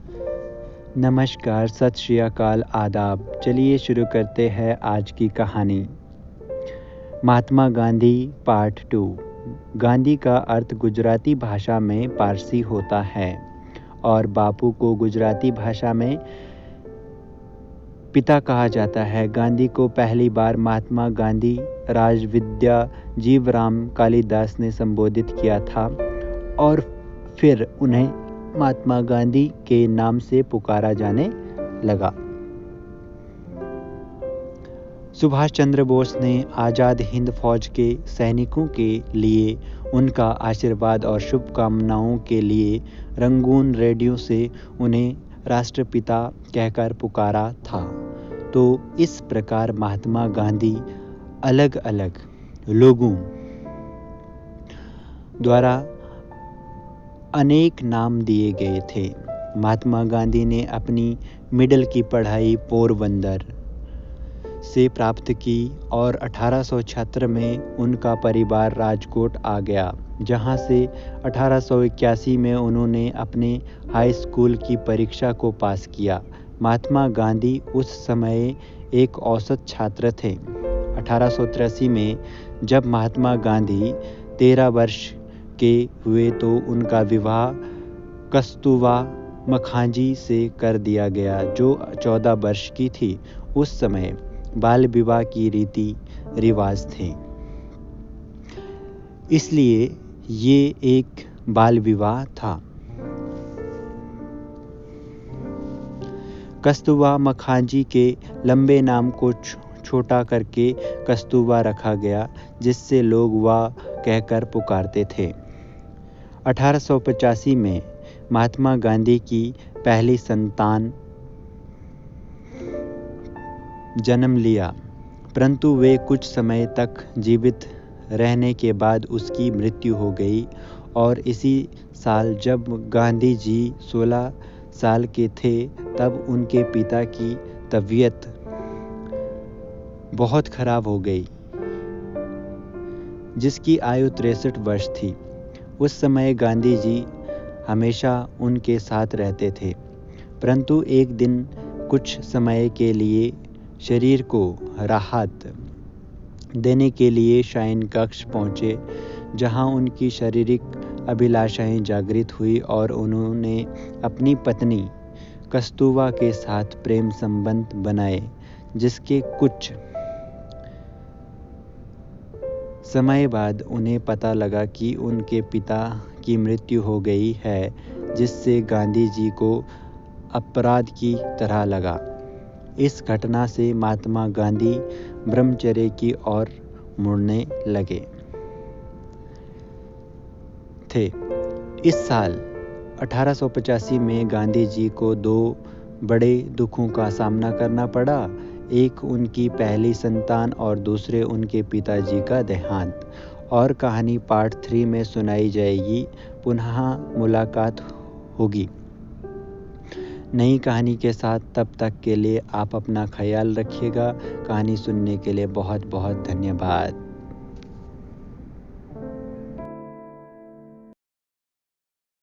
नमस्कार, सत श्री अकाल, आदाब। चलिए शुरू करते हैं आज की कहानी। महात्मा गांधी पार्ट 2। गांधी का अर्थ गुजराती भाषा में पारसी होता है और बापू को गुजराती भाषा में पिता कहा जाता है। गांधी को पहली बार महात्मा गांधी राजविद्या जीवराम कालिदास ने संबोधित किया था और फिर उन्हें महात्मा गांधी के नाम से पुकारा जाने लगा। सुभाष चंद्र बोस ने आज़ाद हिंद फौज के सैनिकों के लिए उनका आशीर्वाद और शुभकामनाओं के लिए रंगून रेडियो से उन्हें राष्ट्रपिता कहकर पुकारा था। तो इस प्रकार महात्मा गांधी अलग अलग लोगों द्वारा अनेक नाम दिए गए थे। महात्मा गांधी ने अपनी मिडिल की पढ़ाई पोरबंदर से प्राप्त की और 1876 में उनका परिवार राजकोट आ गया, जहां से 1881 में उन्होंने अपने हाई स्कूल की परीक्षा को पास किया। महात्मा गांधी उस समय एक औसत छात्र थे। 1883 में जब महात्मा गांधी 13 वर्ष के हुए तो उनका विवाह कस्तूरबा मुखर्जी से कर दिया गया, जो 14 वर्ष की थी। उस समय बाल विवाह की रीति रिवाज थे, इसलिए ये एक बाल विवाह था। कस्तूरबा मुखर्जी के लंबे नाम को छोटा करके कस्तूरबा रखा गया, जिससे लोग वाह कहकर पुकारते थे। 1885 में महात्मा गांधी की पहली संतान जन्म लिया, परंतु वे कुछ समय तक जीवित रहने के बाद उसकी मृत्यु हो गई। और इसी साल जब गांधी जी 16 साल के थे, तब उनके पिता की तबीयत बहुत खराब हो गई, जिसकी आयु 63 वर्ष थी। उस समय गांधी जी हमेशा उनके साथ रहते थे, परंतु एक दिन कुछ समय के लिए शरीर को राहत देने के लिए शयन कक्ष पहुंचे, जहां उनकी शारीरिक अभिलाषाएं जागृत हुई और उन्होंने अपनी पत्नी कस्तूरबा के साथ प्रेम संबंध बनाए, जिसके कुछ समय बाद उन्हें पता लगा कि उनके पिता की मृत्यु हो गई है, जिससे गांधी जी को अपराध की तरह लगा। इस घटना से महात्मा गांधी ब्रह्मचर्य की ओर मुड़ने लगे थे। इस साल 1885 में गांधी जी को 2 बड़े दुखों का सामना करना पड़ा। एक उनकी पहली संतान और दूसरे उनके पिताजी का देहांत। और कहानी पार्ट 3 में सुनाई जाएगी। पुनः मुलाकात होगी नई कहानी के साथ। तब तक के लिए आप अपना ख्याल रखिएगा। कहानी सुनने के लिए बहुत बहुत धन्यवाद।